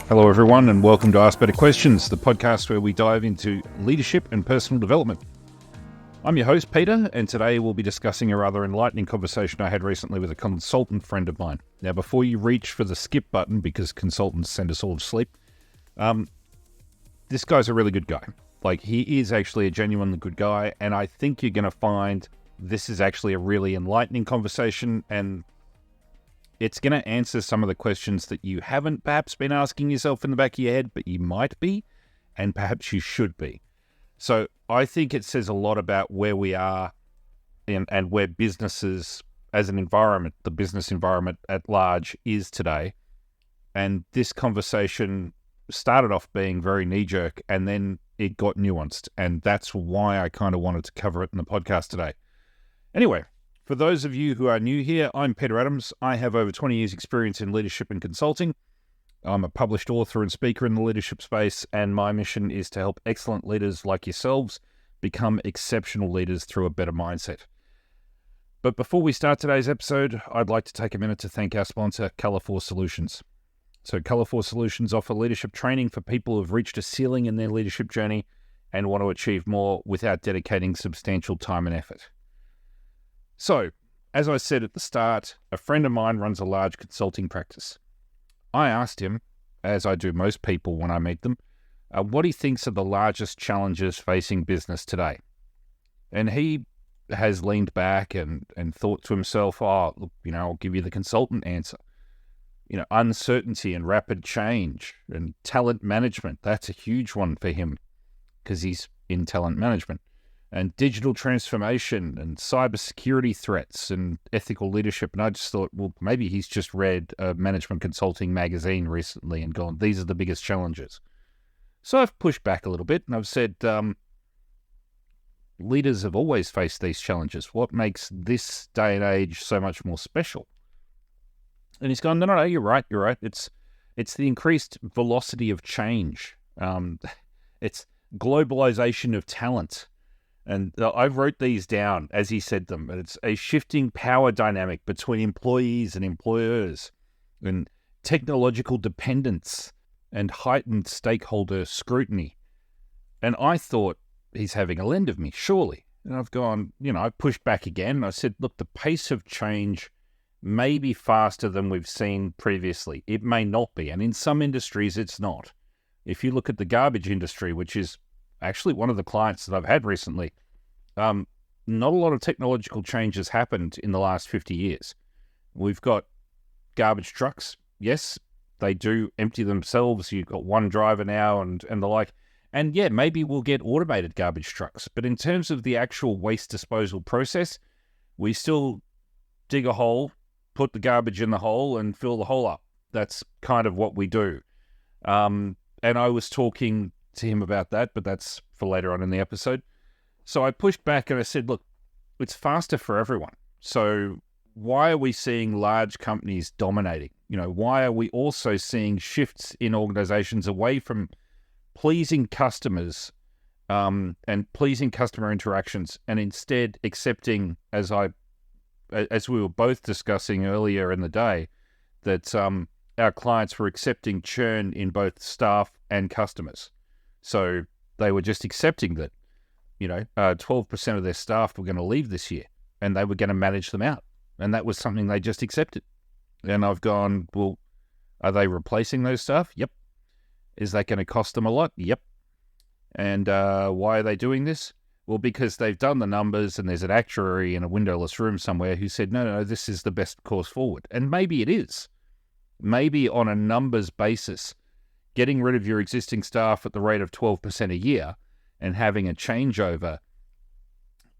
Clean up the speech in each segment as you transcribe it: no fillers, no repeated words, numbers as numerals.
Hello, everyone, and welcome to Ask Better Questions, the podcast where we dive into leadership and personal development. I'm your host, Peter, and today we'll be discussing a rather enlightening conversation I had recently with a consultant friend of mine. Now, before you reach for the skip button, because consultants send us all to sleep, this guy's a really good guy. Like, he is actually a genuinely good guy, and I think you're going to find this is actually a really enlightening conversation, and it's going to answer some of the questions that you haven't perhaps been asking yourself in the back of your head, but you might be, and perhaps you should be. So I think it says a lot about where we are and where businesses as an environment, the business environment at large is today. And this conversation started off being very knee-jerk, and then it got nuanced. And that's why I kind of wanted to cover it in the podcast today. Anyway, for those of you who are new here, I'm Peter Adams. I have over 20 years experience in leadership and consulting. I'm a published author and speaker in the leadership space, and my mission is to help excellent leaders like yourselves become exceptional leaders through a better mindset. But before we start today's episode, I'd like to take a minute to thank our sponsor, Colour4 Solutions. So Colour4 Solutions offer leadership training for people who have reached a ceiling in their leadership journey and want to achieve more without dedicating substantial time and effort. So, as I said at the start, a friend of mine runs a large consulting practice. I asked him, as I do most people when I meet them, what he thinks are the largest challenges facing business today. And he has leaned back and thought to himself, look, I'll give you the consultant answer. Uncertainty and rapid change and talent management, that's a huge one for him because he's in talent management. And digital transformation and cybersecurity threats and ethical leadership. And I just thought, well, maybe he's just read a management consulting magazine recently and gone, these are the biggest challenges. So I've pushed back a little bit and I've said, leaders have always faced these challenges. What makes this day and age so much more special? And he's gone, no, you're right. It's the increased velocity of change. It's globalization of talent. And I wrote these down as he said them. It's a shifting power dynamic between employees and employers, and technological dependence and heightened stakeholder scrutiny. And I thought, he's having a lend of me, surely. And I've gone, I pushed back again. I said, look, the pace of change may be faster than we've seen previously. It may not be. And in some industries, it's not. If you look at the garbage industry, which is actually one of the clients that I've had recently, not a lot of technological change has happened in the last 50 years. We've got garbage trucks. Yes, they do empty themselves. You've got one driver now and the like. And yeah, maybe we'll get automated garbage trucks. But in terms of the actual waste disposal process, we still dig a hole, put the garbage in the hole and fill the hole up. That's kind of what we do. And I was talking to him about that, but that's for later on in the episode. So I pushed back and I said, look, it's faster for everyone. So why are we seeing large companies dominating? Why are we also seeing shifts in organizations away from pleasing customers and pleasing customer interactions, and instead accepting, as we were both discussing earlier in the day, that our clients were accepting churn in both staff and customers. So they were just accepting that, 12% of their staff were going to leave this year and they were going to manage them out. And that was something they just accepted. And I've gone, well, are they replacing those staff? Yep. Is that going to cost them a lot? Yep. And why are they doing this? Well, because they've done the numbers and there's an actuary in a windowless room somewhere who said, no, this is the best course forward. And maybe it is. Maybe on a numbers basis, getting rid of your existing staff at the rate of 12% a year and having a changeover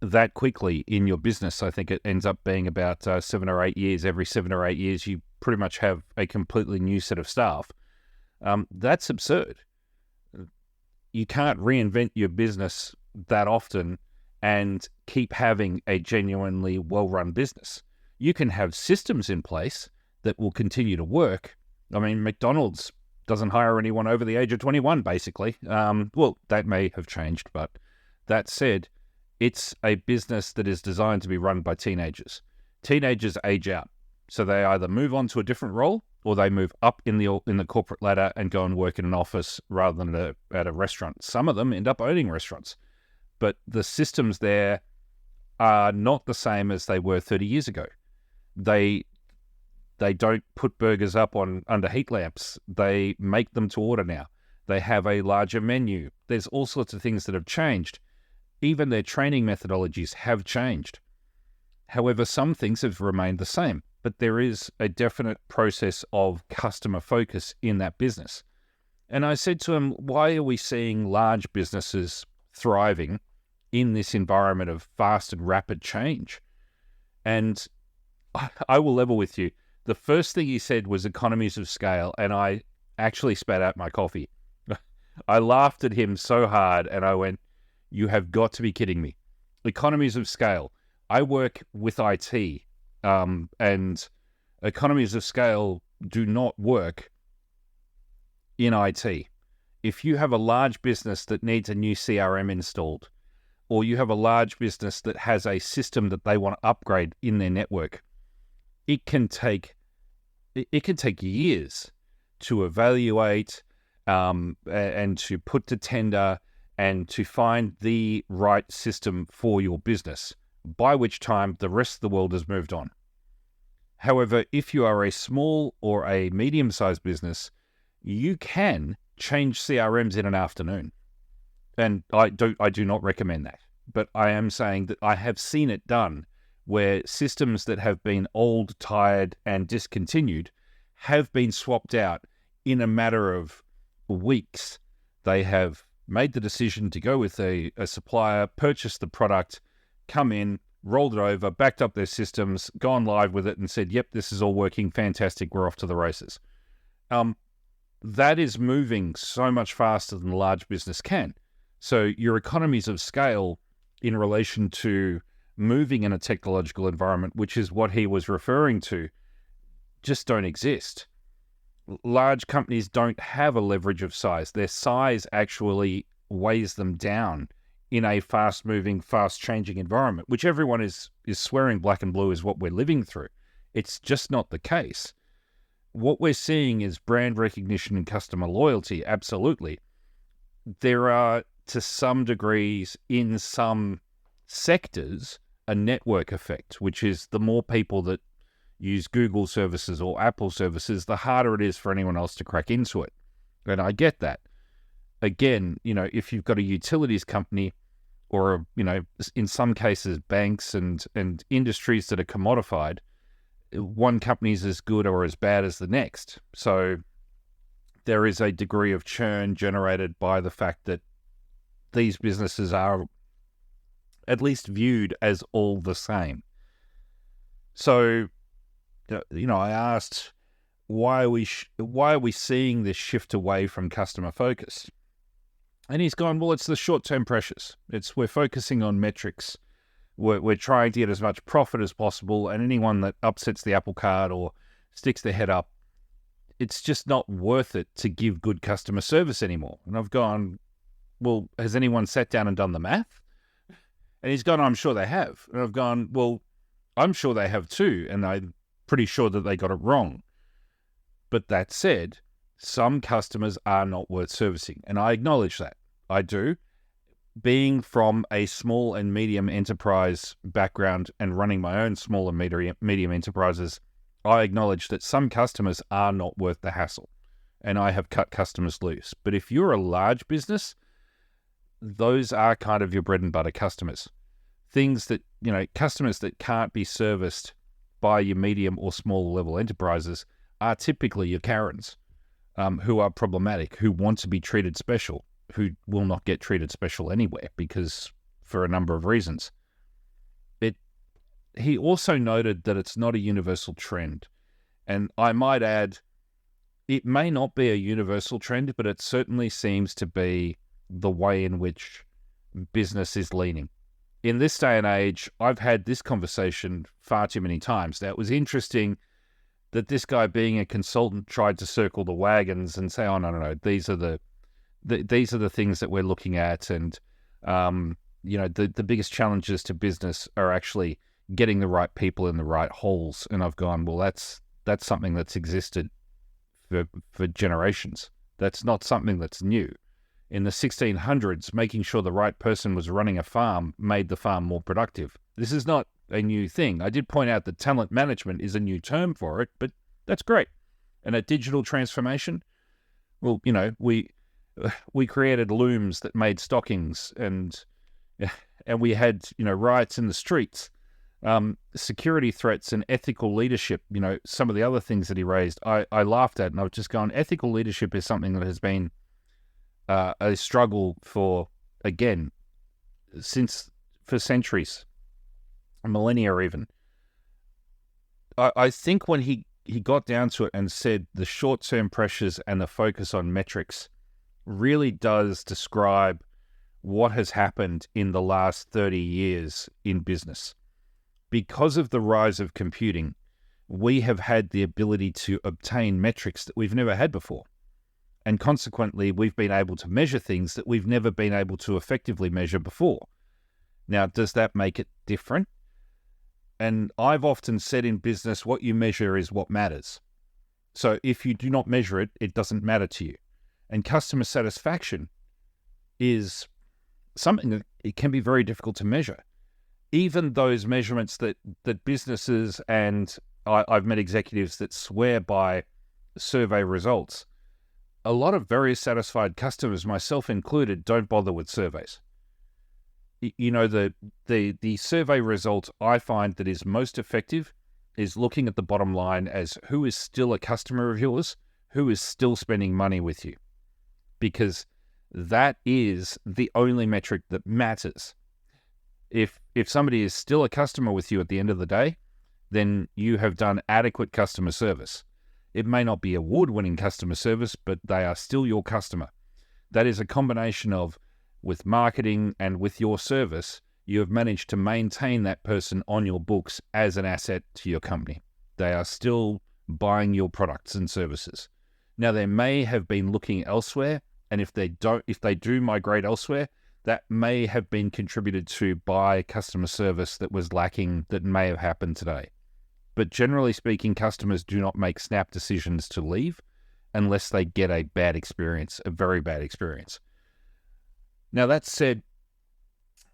that quickly in your business, I think it ends up being about 7 or 8 years. Every 7 or 8 years, you pretty much have a completely new set of staff. That's absurd. You can't reinvent your business that often and keep having a genuinely well-run business. You can have systems in place that will continue to work. I mean, McDonald's doesn't hire anyone over the age of 21, basically. Well, that may have changed, but that said, it's a business that is designed to be run by teenagers. Teenagers age out, so they either move on to a different role or they move up in the corporate ladder and go and work in an office rather than at a restaurant. Some of them end up owning restaurants, but the systems there are not the same as they were 30 years ago. They don't put burgers up under heat lamps. They make them to order now. They have a larger menu. There's all sorts of things that have changed. Even their training methodologies have changed. However, some things have remained the same, but there is a definite process of customer focus in that business. And I said to him, why are we seeing large businesses thriving in this environment of fast and rapid change? And I will level with you. The first thing he said was economies of scale, and I actually spat out my coffee. I laughed at him so hard, and I went, you have got to be kidding me. Economies of scale. I work with IT, and economies of scale do not work in IT. If you have a large business that needs a new CRM installed, or you have a large business that has a system that they want to upgrade in their network, it can take years to evaluate and to put to tender and to find the right system for your business, by which time the rest of the world has moved on. However, if you are a small or a medium-sized business, you can change CRMs in an afternoon. And I do not recommend that. But I am saying that I have seen it done where systems that have been old, tired, and discontinued have been swapped out in a matter of weeks. They have made the decision to go with a supplier, purchase the product, come in, rolled it over, backed up their systems, gone live with it, and said, yep, this is all working, fantastic, we're off to the races. That is moving so much faster than a large business can. So your economies of scale in relation to moving in a technological environment, which is what he was referring to, just don't exist. Large companies don't have a leverage of size. Their size actually weighs them down in a fast-moving, fast-changing environment, which everyone is swearing black and blue is what we're living through. It's just not the case. What we're seeing is brand recognition and customer loyalty, absolutely. There are, to some degrees, in some sectors, a network effect, which is the more people that use Google services or Apple services, the harder it is for anyone else to crack into it. And I get that. Again, if you've got a utilities company or, in some cases, banks and industries that are commodified, one company is as good or as bad as the next. So there is a degree of churn generated by the fact that these businesses are at least viewed as all the same. So, I asked, why are we seeing this shift away from customer focus? And he's gone, well, it's the short-term pressures. We're focusing on metrics. We're trying to get as much profit as possible, and anyone that upsets the apple cart or sticks their head up, it's just not worth it to give good customer service anymore. And I've gone, well, has anyone sat down and done the math? And he's gone, I'm sure they have. And I've gone, well, I'm sure they have too, and I'm pretty sure that they got it wrong. But that said, some customers are not worth servicing, and I acknowledge that. I do. Being from a small and medium enterprise background and running my own small and medium enterprises, I acknowledge that some customers are not worth the hassle, and I have cut customers loose. But if you're a large business, those are kind of your bread and butter customers. Things that, customers that can't be serviced by your medium or small level enterprises are typically your Karens, who are problematic, who want to be treated special, who will not get treated special anywhere because for a number of reasons. He also noted that it's not a universal trend. And I might add, it may not be a universal trend, but it certainly seems to be the way in which business is leaning. In this day and age, I've had this conversation far too many times. Now, it was interesting that this guy, being a consultant, tried to circle the wagons and say, "Oh, no, these are these are the things that we're looking at," and the biggest challenges to business are actually getting the right people in the right holes. And I've gone, well, that's something that's existed for generations. That's not something that's new. In the 1600s, making sure the right person was running a farm made the farm more productive. This is not a new thing. I did point out that talent management is a new term for it, but that's great. And a digital transformation, well, we created looms that made stockings, and we had riots in the streets, security threats and ethical leadership. Some of the other things that he raised, I laughed at, and I've just gone, ethical leadership is something that has been a struggle for centuries, millennia even. I think when he got down to it and said the short-term pressures and the focus on metrics really does describe what has happened in the last 30 years in business. Because of the rise of computing, we have had the ability to obtain metrics that we've never had before. And consequently, we've been able to measure things that we've never been able to effectively measure before. Now, does that make it different? And I've often said in business, what you measure is what matters. So if you do not measure it, it doesn't matter to you. And customer satisfaction is something that it can be very difficult to measure. Even those measurements that businesses, and I've met executives that swear by survey results, a lot of very satisfied customers, myself included, don't bother with surveys. The survey result I find that is most effective is looking at the bottom line as who is still a customer of yours, who is still spending money with you. Because that is the only metric that matters. If somebody is still a customer with you at the end of the day, then you have done adequate customer service. It may not be award-winning customer service, but they are still your customer. That is a combination of, with marketing and with your service, you have managed to maintain that person on your books as an asset to your company. They are still buying your products and services. Now, they may have been looking elsewhere, and if they do migrate elsewhere, that may have been contributed to by customer service that was lacking, that may have happened today. But generally speaking, customers do not make snap decisions to leave unless they get a bad experience, a very bad experience. Now, that said,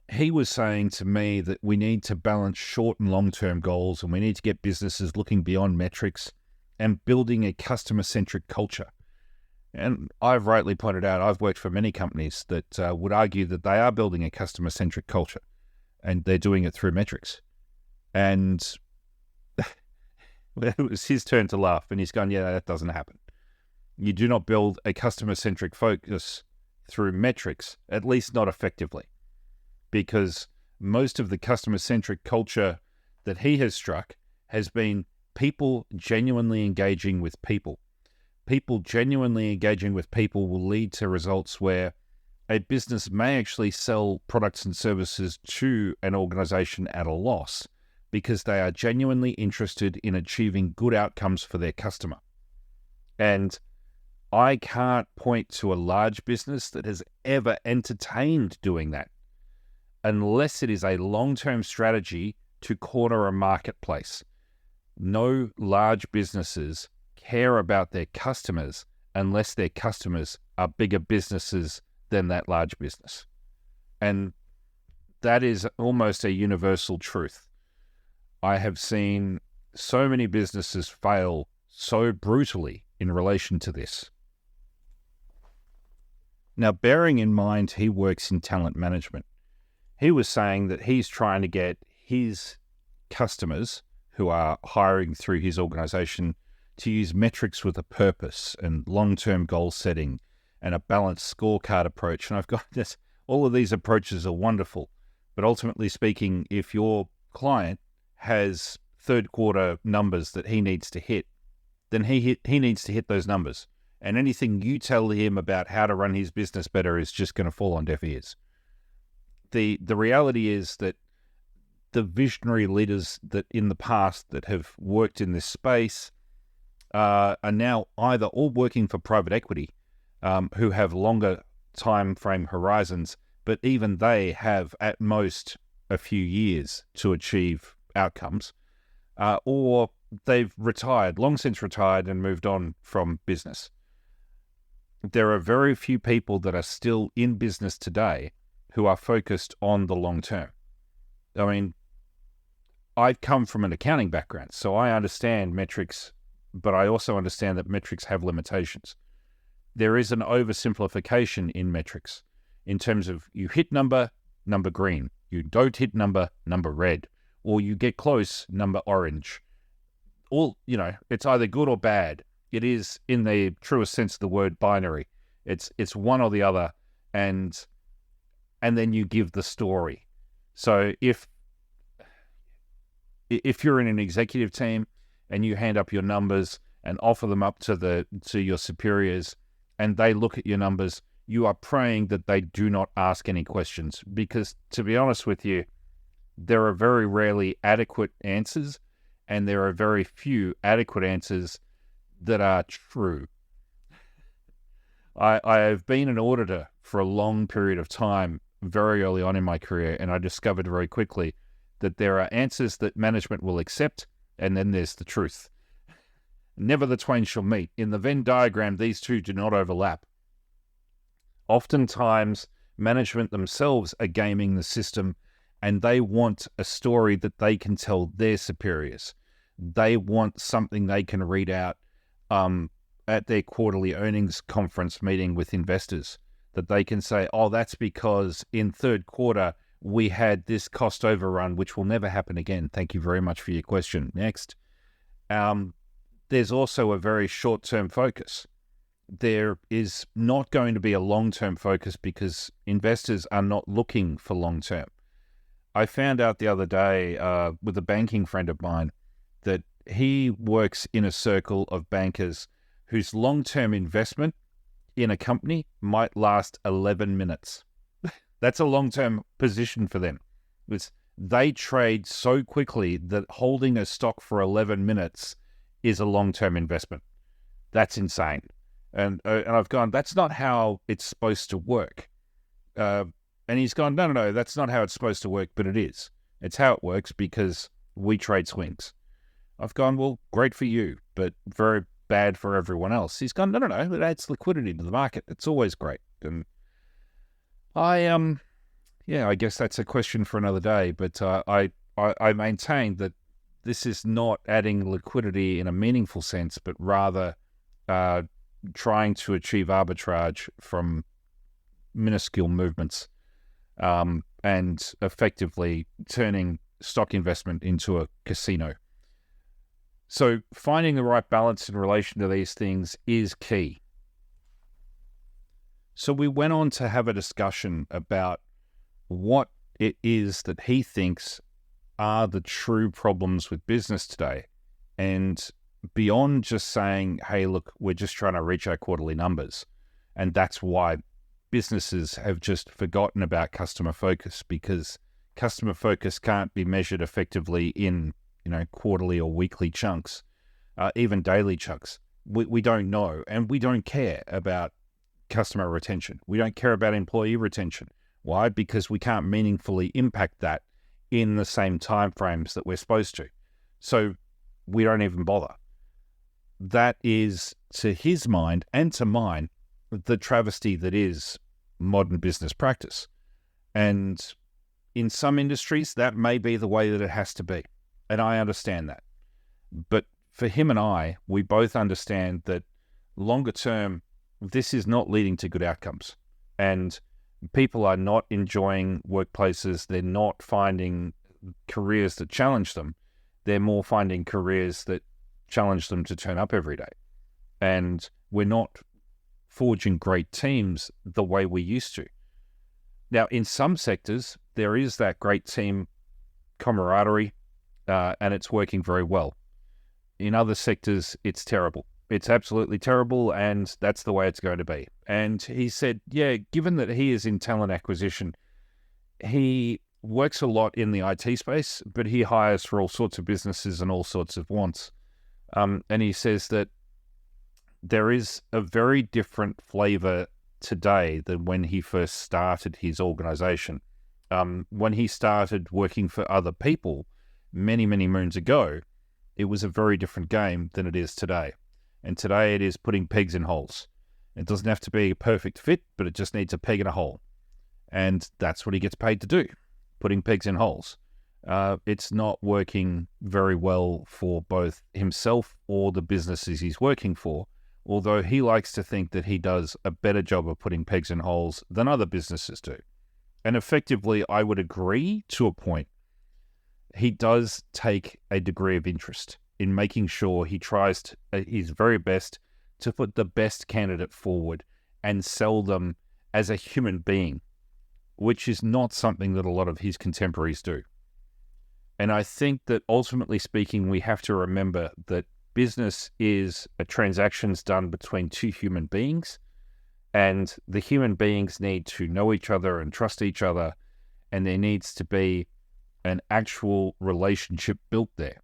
he was saying to me that we need to balance short and long-term goals, and we need to get businesses looking beyond metrics and building a customer-centric culture. And I've rightly pointed out, I've worked for many companies that would argue that they are building a customer-centric culture, and they're doing it through metrics. And it was his turn to laugh, and he's gone, yeah, that doesn't happen. You do not build a customer-centric focus through metrics, at least not effectively, because most of the customer-centric culture that he has struck has been people genuinely engaging with people. People genuinely engaging with people will lead to results where a business may actually sell products and services to an organization at a loss because they are genuinely interested in achieving good outcomes for their customer. And I can't point to a large business that has ever entertained doing that unless it is a long-term strategy to corner a marketplace. No large businesses care about their customers unless their customers are bigger businesses than that large business. And that is almost a universal truth. I have seen so many businesses fail so brutally in relation to this. Now, bearing in mind he works in talent management, he was saying that he's trying to get his customers who are hiring through his organization to use metrics with a purpose and long-term goal setting and a balanced scorecard approach. And I've got this, all of these approaches are wonderful, but ultimately speaking, if your client has third quarter numbers that he needs to hit, then he needs to hit those numbers. And anything you tell him about how to run his business better is just going to fall on deaf ears. The reality is that the visionary leaders that in the past that have worked in this space are now either all working for private equity, who have longer time frame horizons, but even they have at most a few years to achieve outcomes, or they've retired, long since retired and moved on from business. There are very few people that are still in business today who are focused on the long term. I mean, I've come from an accounting background, so I understand metrics, but I also understand that metrics have limitations. There is an oversimplification in metrics in terms of you hit number green, you don't hit number red, or you get close, number orange. All, it's either good or bad. It is, in the truest sense of the word, binary. It's one or the other, and then you give the story. So if you're in an executive team and you hand up your numbers and offer them up to your superiors, and they look at your numbers, you are praying that they do not ask any questions, because, to be honest with you, there are very rarely adequate answers, and there are very few adequate answers that are true. I have been an auditor for a long period of time, very early on in my career, and I discovered very quickly that there are answers that management will accept, and then there's the truth. Never the twain shall meet. In the Venn diagram, these two do not overlap. Oftentimes, management themselves are gaming the system, and they want a story that they can tell their superiors. They want something they can read out at their quarterly earnings conference meeting with investors, that they can say, oh, that's because in third quarter, we had this cost overrun, which will never happen again. Thank you very much for your question. Next. There's also a very short-term focus. There is not going to be a long-term focus because investors are not looking for long-term. I found out the other day with a banking friend of mine that he works in a circle of bankers whose long-term investment in a company might last 11 minutes. That's a long-term position for them. They trade so quickly that holding a stock for 11 minutes is a long-term investment. That's insane. And I've gone, that's not how it's supposed to work. And he's gone, no, that's not how it's supposed to work, but it is. It's how it works because we trade swings. I've gone, well, great for you, but very bad for everyone else. He's gone, no, it adds liquidity to the market. It's always great. And I guess that's a question for another day, but I maintain that this is not adding liquidity in a meaningful sense, but rather trying to achieve arbitrage from minuscule movements and effectively turning stock investment into a casino. So finding the right balance in relation to these things is key. So we went on to have a discussion about what it is that he thinks are the true problems with business today. And beyond just saying, hey, look, we're just trying to reach our quarterly numbers. And that's why businesses have just forgotten about customer focus, because customer focus can't be measured effectively in, quarterly or weekly chunks, even daily chunks. We don't know, and we don't care about customer retention. We don't care about employee retention. Why? Because we can't meaningfully impact that in the same timeframes that we're supposed to. So we don't even bother. That is, to his mind and to mine, the travesty that is modern business practice. And in some industries, that may be the way that it has to be. And I understand that. But for him and I, we both understand that longer term, this is not leading to good outcomes. And people are not enjoying workplaces. They're not finding careers that challenge them. They're more finding careers that challenge them to turn up every day. And we're not forging great teams the way we used to. Now, in some sectors, there is that great team camaraderie, and it's working very well. In other sectors, it's terrible. It's absolutely terrible, and that's the way it's going to be. And he said, given that he is in talent acquisition, he works a lot in the IT space, but he hires for all sorts of businesses and all sorts of wants. And he says that there is a very different flavor today than when he first started his organization. When he started working for other people many, many moons ago, it was a very different game than it is today. And today it is putting pegs in holes. It doesn't have to be a perfect fit, but it just needs a peg in a hole. And that's what he gets paid to do, putting pegs in holes. It's not working very well for both himself or the businesses he's working for, although he likes to think that he does a better job of putting pegs in holes than other businesses do. And effectively, I would agree to a point. He does take a degree of interest in making sure he tries his very best to put the best candidate forward and sell them as a human being, which is not something that a lot of his contemporaries do. And I think that ultimately speaking, we have to remember that business is a transactions done between two human beings, and the human beings need to know each other and trust each other, and there needs to be an actual relationship built there.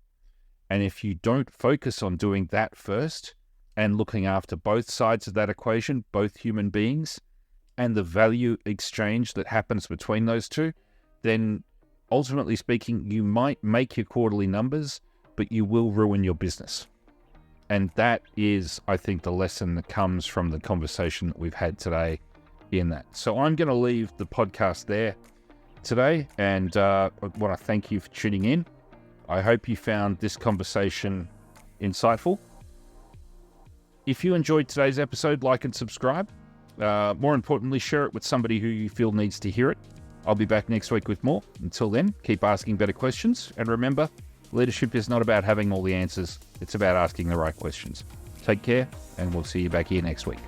And if you don't focus on doing that first and looking after both sides of that equation, both human beings and the value exchange that happens between those two, then ultimately speaking, you might make your quarterly numbers, but you will ruin your business. And that is, I think, the lesson that comes from the conversation that we've had today in that. So I'm going to leave the podcast there today, and I want to thank you for tuning in. I hope you found this conversation insightful. If you enjoyed today's episode, like and subscribe. More importantly, share it with somebody who you feel needs to hear it. I'll be back next week with more. Until then, keep asking better questions. And remember, leadership is not about having all the answers. It's about asking the right questions. Take care, and we'll see you back here next week.